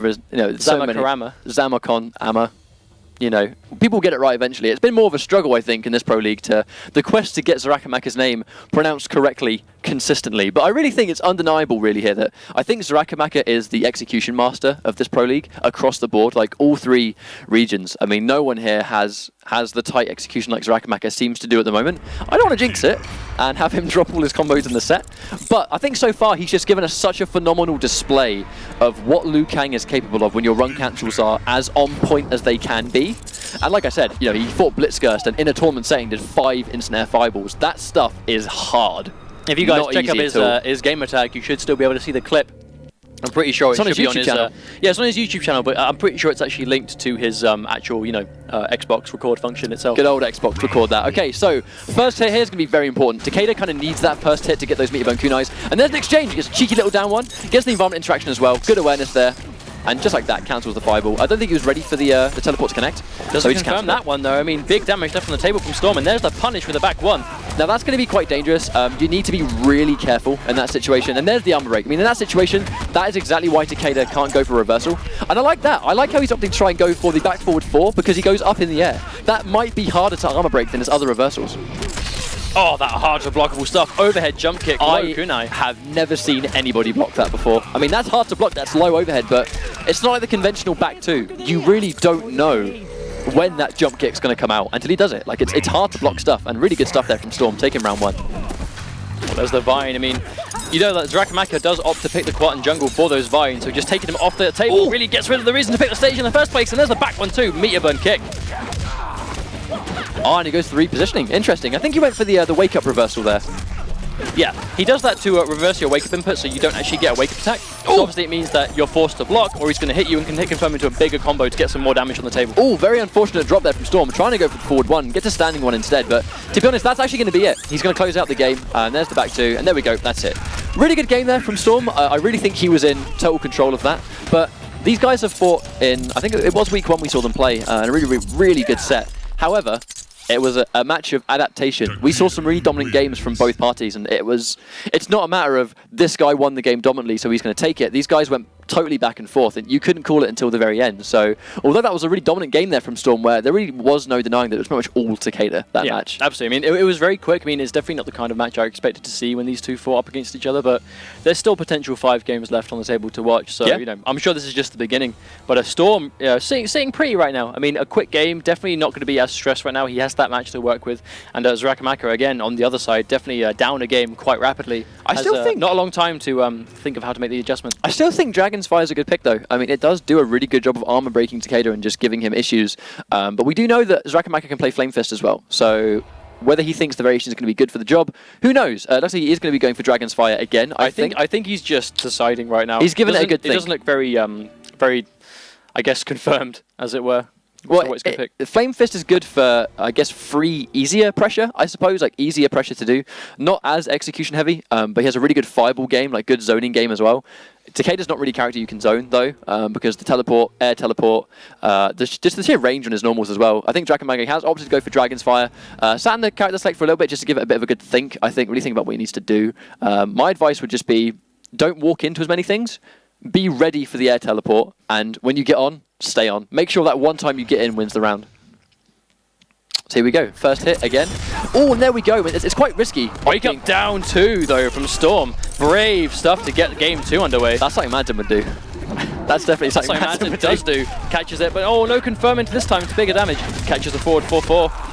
Xarakamaka. Xarakamaka. You know, people get it right eventually. It's been more of a struggle, I think, in this Pro League to the quest to get Xarakamaka's name pronounced correctly consistently. But I really think it's undeniable, really, here that I think Xarakamaka is the execution master of this Pro League across the board, like all three regions. I mean, no one here has the tight execution like Xarakamaka seems to do at the moment. I don't want to jinx it and have him drop all his combos in the set, but I think so far he's just given us such a phenomenal display of what Liu Kang is capable of when your run cancels are as on point as they can be. And like I said, you know, he fought Blitzgurst and in a tournament setting did 5 instant air fireballs. That stuff is hard. If you guys check up his game tag, you should still be able to see the clip. I'm pretty sure it should be on his channel. Yeah, it's on his YouTube channel, but I'm pretty sure it's actually linked to his actual, you know, Xbox record function itself. Good old Xbox record that. Okay, so first hit here is going to be very important. Takeda kind of needs that first hit to get those meter bone kunais. And there's an exchange. He gets a cheeky little down one. Gets the environment interaction as well. Good awareness there. And just like that, cancels the fireball. I don't think he was ready for the teleport to connect. Doesn't confirm that one, though. I mean, big damage left on the table from Storm, and there's the punish with the back one. Now, that's going to be quite dangerous. You need to be really careful in that situation. And there's the armor break. I mean, in that situation, that is exactly why Takeda can't go for reversal. And I like that. I like how he's opting to try and go for the back forward 4 because he goes up in the air. That might be harder to armor break than his other reversals. Oh, that hard to blockable stuff. Overhead jump kick, low kunai. Have never seen anybody block that before. I mean, that's hard to block, that's low overhead, but it's not like the conventional back 2. You really don't know when that jump kick's going to come out until he does it. Like, it's hard to block stuff, and really good stuff there from Storm, taking round 1. Well, there's the Vine. I mean, you know that Xarakamaka does opt to pick the Quart and Jungle for those Vines, so just taking him off the table really gets rid of the reason to pick the stage in the first place, and there's the back one too, meter burn kick. Oh, and he goes for the repositioning. Interesting. I think he went for the wake-up reversal there. Yeah, he does that to reverse your wake-up input so you don't actually get a wake-up attack. So obviously it means that you're forced to block, or he's going to hit you and can hit confirm into a bigger combo to get some more damage on the table. Oh, very unfortunate drop there from Storm. Trying to go for the forward 1, gets a standing 1 instead, but to be honest, that's actually going to be it. He's going to close out the game, and there's the back 2, and there we go, that's it. Really good game there from Storm. I really think he was in total control of that, but these guys have fought in, I think it was week 1 we saw them play, and a really good set. However, it was a match of adaptation. We saw some really dominant games from both parties, and it's not a matter of this guy won the game dominantly, so he's going to take it. These guys went totally back and forth, and you couldn't call it until the very end. So, although that was a really dominant game there from Storm, where there really was no denying that it was pretty much all Takeda, that match. Absolutely. I mean, it was very quick. I mean, it's definitely not the kind of match I expected to see when these two fought up against each other, but there's still potential 5 games left on the table to watch. So, you know, I'm sure this is just the beginning. But a Storm, sitting pretty right now. I mean, a quick game, definitely not going to be as stressed right now. He has that match to work with. And Xarakamaka, again, on the other side, definitely down a game quite rapidly. I still think not a long time to think of how to make the adjustment. I still think Dragon's Fire is a good pick, though. I mean, it does do a really good job of armor breaking Takeda and just giving him issues. But we do know that Xarakamaka can play Flame Fist as well. So whether he thinks the variation is going to be good for the job, who knows? Looks like he is going to be going for Dragon's Fire again. I think he's just deciding right now. He's given it a good think. It doesn't look very, I guess, confirmed, as it were. Well, Flame Fist is good for, I guess, free, easier pressure, I suppose, like easier pressure to do. Not as execution heavy, but he has a really good fireball game, like good zoning game as well. Takeda's not really a character you can zone, though, because the teleport, air teleport, just the sheer range on his normals as well. I think Xarakamaka has opted to go for Dragon's Fire. Sat in the character select for a little bit just to give it a bit of a good think, I think, really think about what he needs to do. My advice would just be, don't walk into as many things. Be ready for the air teleport, and when you get on, stay on. Make sure that one time you get in wins the round. So here we go. First hit again. Oh, and there we go. It's quite risky. Wake up down 2, though, from Storm. Brave stuff to get game 2 underway. That's something Madden would do. That's definitely something Madden does do. Catches it, but oh, no confirming this time. It's bigger damage. Catches the forward 4-4.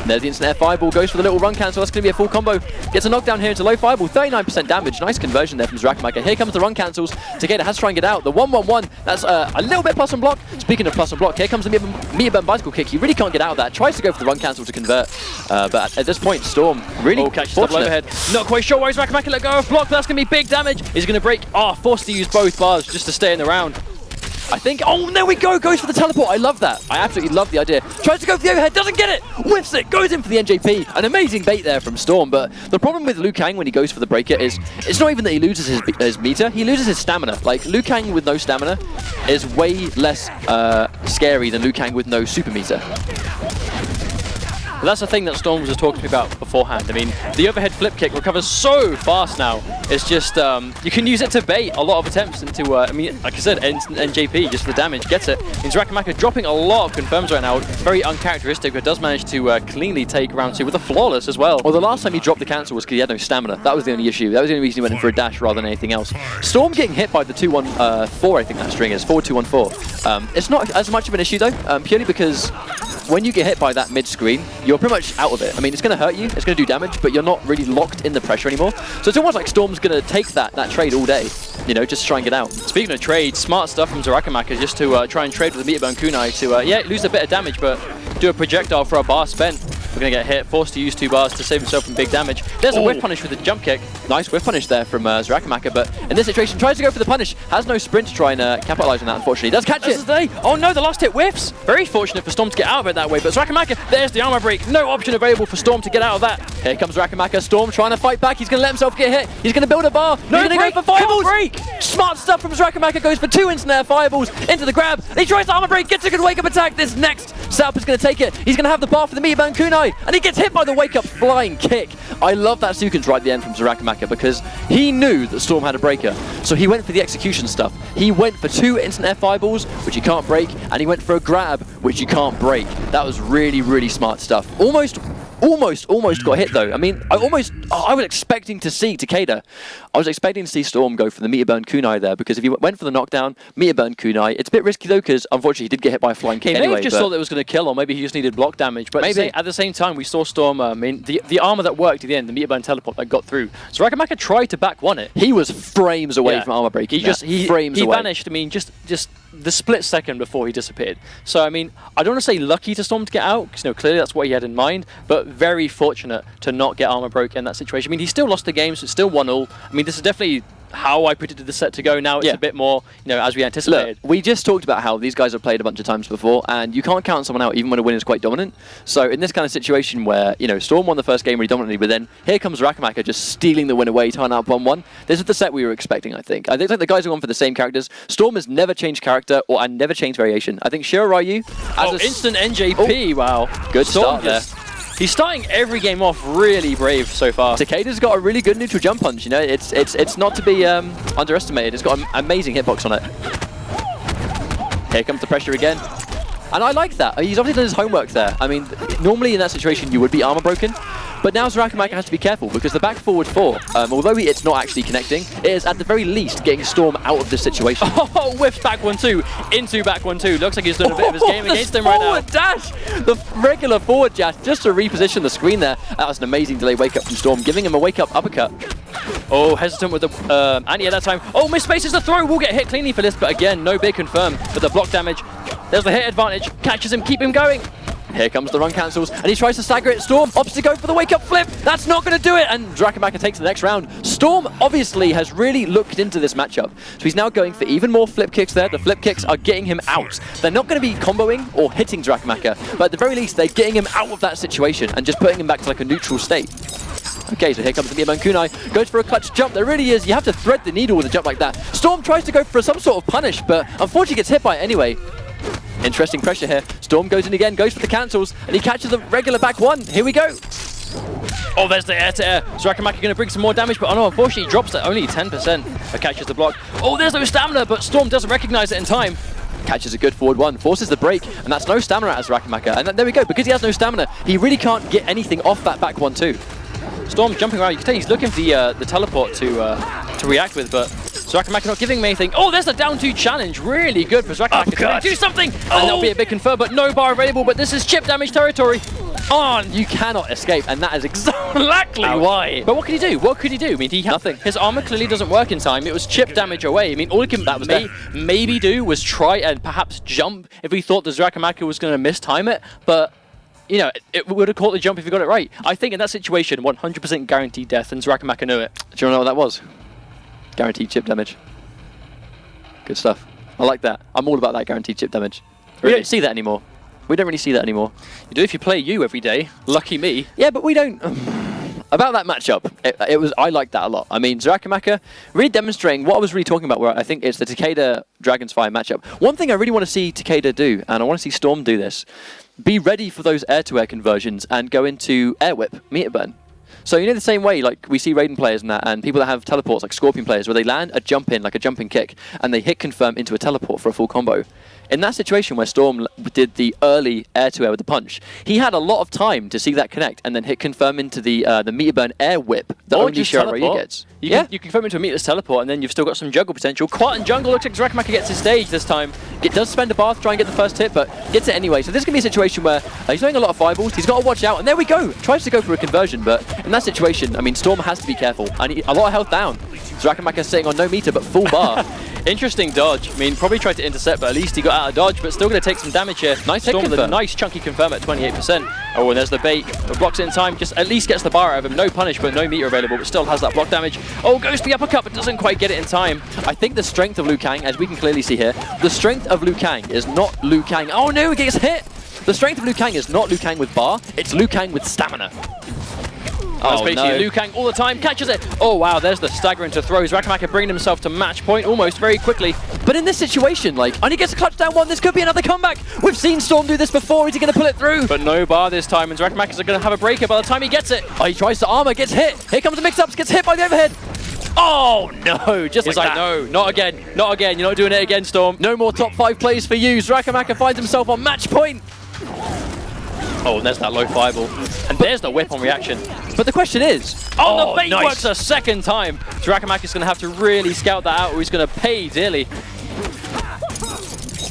There's the instant air fireball, goes for the little run cancel. That's going to be a full combo. Gets a knockdown here into low fireball, 39% damage. Nice conversion there from Xarakamaka. Here comes the run cancels. Takeda has to try and get out. The 1-1-1, that's a little bit plus on block. Speaking of plus on block, here comes the meter burn bicycle kick. He really can't get out of that. Tries to go for the run cancel to convert. But at this point, Storm really catches the overhead. Not quite sure why Xarakamaka let go of block, but that's going to be big damage. He's going to break. Forced to use both bars just to stay in the round. I think, oh, there we go, goes for the teleport. I love that. I absolutely love the idea. Tries to go for the overhead, doesn't get it, whiffs it, goes in for the NJP. An amazing bait there from Storm, but the problem with Liu Kang when he goes for the breaker is, it's not even that he loses his meter, he loses his stamina. Like, Liu Kang with no stamina is way less scary than Liu Kang with no super meter. But that's the thing that Storm was talking to me about beforehand. I mean, the overhead flip kick recovers so fast now. It's just, you can use it to bait a lot of attempts into, I mean, like I said, NJP, just for the damage, gets it. And Xarakamaka dropping a lot of confirms right now. Very uncharacteristic, but does manage to cleanly take round 2 with a flawless as well. Well, the last time he dropped the cancel was because he had no stamina. That was the only issue. That was the only reason he went in for a dash rather than anything else. Storm getting hit by the 2-1-4, I think that string is, forward 2-1-4. It's not as much of an issue though, purely because when you get hit by that mid-screen, you're pretty much out of it. I mean, it's going to hurt you, it's going to do damage, but you're not really locked in the pressure anymore. So it's almost like Storm's going to take that trade all day, you know, just try and get out. Speaking of trade, smart stuff from Xarakamaka just to try and trade with the Meterbone Kunai to, yeah, lose a bit of damage, but do a projectile for a bar spent. We're going to get hit, forced to use 2 bars to save himself from big damage. There's a whiff punish with the jump kick. Nice whiff punish there from Xarakamaka, but in this situation, tries to go for the punish. Has no sprint to try and capitalize on that, unfortunately. Does catch it. Oh no, the last hit whiffs. Very fortunate for Storm to get out of it that way, but Xarakamaka, there's the armor break. No option available for Storm to get out of that. Here comes Xarakamaka. Storm trying to fight back. He's going to let himself get hit. He's going to build a bar. No, he's going to go for fireballs. Smart stuff from Xarakamaka. Goes for 2 instant air fireballs into the grab. And he tries to armor break. Gets a good wake up attack. This next setup is going to take it. He's going to have the bar for the Meterbone Kunai, and he gets hit by the wake up flying kick. I love that sequence right at the end from Xarakamaka because he knew that Storm had a breaker. So he went for the execution stuff. He went for 2 instant air fireballs, which you can't break, and he went for a grab, which you can't break. That was really, really smart stuff. Almost got hit though. I mean, I was expecting to see Takeda. I was expecting to see Storm go for the Meterbone Kunai there, because if he went for the knockdown, Meterbone Kunai, it's a bit risky though, because unfortunately he did get hit by a flying kick anyway. Maybe he just thought that it was going to kill, or maybe he just needed block damage. But maybe at the same time, we saw Storm, I mean, the armor that worked at the end, the Meterbone teleport that got through. So Xarakamaka tried to back one it. He was frames away from armor breaking. He vanished. I mean, just the split second before he disappeared. So I mean, I don't want to say lucky to Storm to get out, because clearly that's what he had in mind, but very fortunate to not get armor broke in that situation. I mean, he still lost the game, so it's still 1-1. I mean, this is definitely how I predicted the set to go. Now it's a bit more, as we anticipated. Look, we just talked about how these guys have played a bunch of times before, and you can't count someone out even when a win is quite dominant. So in this kind of situation where, Storm won the first game really dominantly, but then here comes Xarakamaka just stealing the win away, tying up 1-1. This is the set we were expecting, I think. I think like the guys are on for the same characters. Storm has never changed character and never changed variation. I think Shiro Ryu as instant NJP, wow. Good start there. He's starting every game off really brave so far. Takeda's got a really good neutral jump punch, it's not to be underestimated. It's got an amazing hitbox on it. Here comes the pressure again. And I like that. He's obviously done his homework there. I mean, normally in that situation you would be armor broken, but now Xarakamaka has to be careful because the back forward 4, although it's not actually connecting, it is at the very least getting Storm out of this situation. Oh, whiffs back 1-2 into back 1-2. Looks like he's doing a bit of his game against him right now. Forward dash! The regular forward dash just to reposition the screen there. That was an amazing delay wake up from Storm, giving him a wake up uppercut. Oh, hesitant with the anti at that time. Oh, misspaces the throw. Will get hit cleanly for this, but again, no big confirm for the block damage. There's the hit advantage. Catches him, keep him going. Here comes the run cancels, and he tries to stagger it. Storm opts to go for the wake-up flip. That's not going to do it, and Xarakamaka takes the next round. Storm obviously has really looked into this matchup, so he's now going for even more flip kicks there. The flip kicks are getting him out. They're not going to be comboing or hitting Xarakamaka, but at the very least, they're getting him out of that situation and just putting him back to like a neutral state. Okay, so here comes the Meterbone Kunai, goes for a clutch jump. There really is, you have to thread the needle with a jump like that. Storm tries to go for some sort of punish, but unfortunately gets hit by it anyway. Interesting pressure here. Storm goes in again, goes for the cancels, and he catches the regular back 1. Here we go. Oh, there's the air-to-air. Xarakamaka going to bring some more damage, but unfortunately he drops at only 10%. But catches the block. Oh, there's no stamina, but Storm doesn't recognize it in time. Catches a good forward 1, forces the break, and that's no stamina as Xarakamaka. And there we go, because he has no stamina, he really can't get anything off that back 1-2. Storm jumping around. You can tell he's looking for the teleport to react with, but Xarakamaka not giving him anything. Oh, there's the down 2 challenge. Really good for Xarakamaka to do something. And that'll be a big confirm, but no bar available. But this is chip damage territory. On. You cannot escape, and that is exactly why. But what could he do? What could he do? I mean, nothing. His armor clearly doesn't work in time. It was chip damage away. I mean, all he can maybe do was try and perhaps jump if he thought the Xarakamaka was going to mistime it, but it would have caught the jump if he got it right. I think in that situation, 100% guaranteed death, and Xarakamaka knew it. Do you know what that was? Guaranteed chip damage. Good stuff. I like that. I'm all about that guaranteed chip damage. We don't see that anymore. We don't really see that anymore. You do if you play you every day. Lucky me. Yeah, but we don't... about that matchup, I liked that a lot. I mean, Xarakamaka really demonstrating what I was really talking about, where I think it's the Takeda Dragon's Fire matchup. One thing I really want to see Takeda do, and I want to see Storm do this, be ready for those air-to-air conversions and go into air whip, meter burn. So you know the same way, like we see Raiden players and that, and people that have teleports, like Scorpion players, where they land a jump in, like a jumping kick, and they hit confirm into a teleport for a full combo. In that situation where Storm did the early air-to-air with the punch, he had a lot of time to see that connect and then hit confirm into the meter burn air whip that only Shiraiya gets. You can confirm into a meterless teleport, and then you've still got some juggle potential. Quart and jungle, looks like Xarakamaka gets his stage this time. It does spend a bar to try and get the first hit, but gets it anyway. So this is going to be a situation where he's doing a lot of fireballs, he's got to watch out, and there we go! Tries to go for a conversion, but in that situation, I mean, Storm has to be careful. I need a lot of health down. Xarakamaka sitting on no meter, but full bar. Interesting dodge. I mean, probably tried to intercept, but at least he got out of dodge, but still going to take some damage here. Nice Storm hit with a nice chunky confirm at 28%. Oh, and there's the bait. But blocks it in time, just at least gets the bar out of him. No punish, but no meter available, but still has that block damage. Oh, goes to the uppercut, but doesn't quite get it in time. I think the strength of Liu Kang, as we can clearly see here, the strength of Liu Kang is not Liu Kang. Oh no, he gets hit! The strength of Liu Kang is not Liu Kang with bar, it's Liu Kang with stamina. Oh, basically no. Liu Kang all the time, catches it. Oh wow, there's the stagger into throws. Xarakamaka bringing himself to match point almost very quickly. But in this situation, like, and he gets a clutch down one, this could be another comeback. We've seen Storm do this before, is he going to pull it through? But no bar this time, and Xarakamaka's going to have a breaker by the time he gets it. Oh, he tries to armor, gets hit. Here comes the mix-ups, gets hit by the overhead. Oh no, just He's like that. No, not again, not again. You're not doing it again, Storm. No more top 5 plays for you. Xarakamaka finds himself on match point. Oh, and there's that low fireball. And there's the whip on reaction. But the question is... Oh, the bait works a second time. Xarakamaka's going to have to really scout that out, or he's going to pay dearly.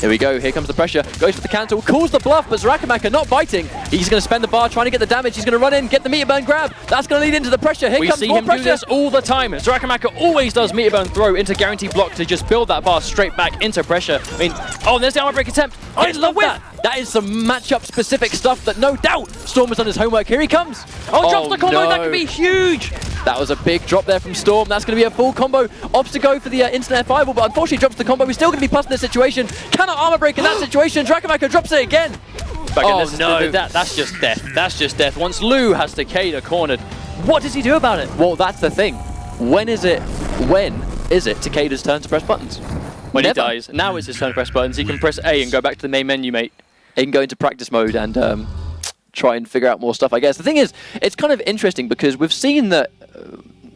Here we go, here comes the pressure. Goes for the cancel, calls the bluff, but Xarakamaka not biting. He's going to spend the bar trying to get the damage. He's going to run in, get the meter burn grab. That's going to lead into the pressure. Here comes more pressure. We see him do this all the time. Xarakamaka always does meter burn throw into guaranteed block to just build that bar straight back into pressure. I mean, oh, there's the armor break attempt. I love that. That is some matchup specific stuff that no doubt Storm has done his homework. Here he comes. Oh, drops the combo. No. That could be huge. That was a big drop there from Storm. That's going to be a full combo. Opts to go for the instant air fireball, but unfortunately drops the combo. He's still going to be plus in this situation. Cannot armor break in that situation. Xarakamaka drops it again. Oh no, that's just death. That's just death. Once Liu has Takeda cornered, what does he do about it? Well, that's the thing. When is it Takeda's turn to press buttons? When he dies. Now it's his turn to press buttons. He can press A and go back to the main menu, mate. He can go into practice mode and try and figure out more stuff, I guess. The thing is, it's kind of interesting because we've seen that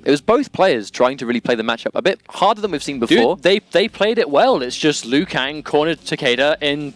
it was both players trying to really play the matchup a bit harder than we've seen before. Dude, they played it well. It's just Liu Kang cornered Takeda in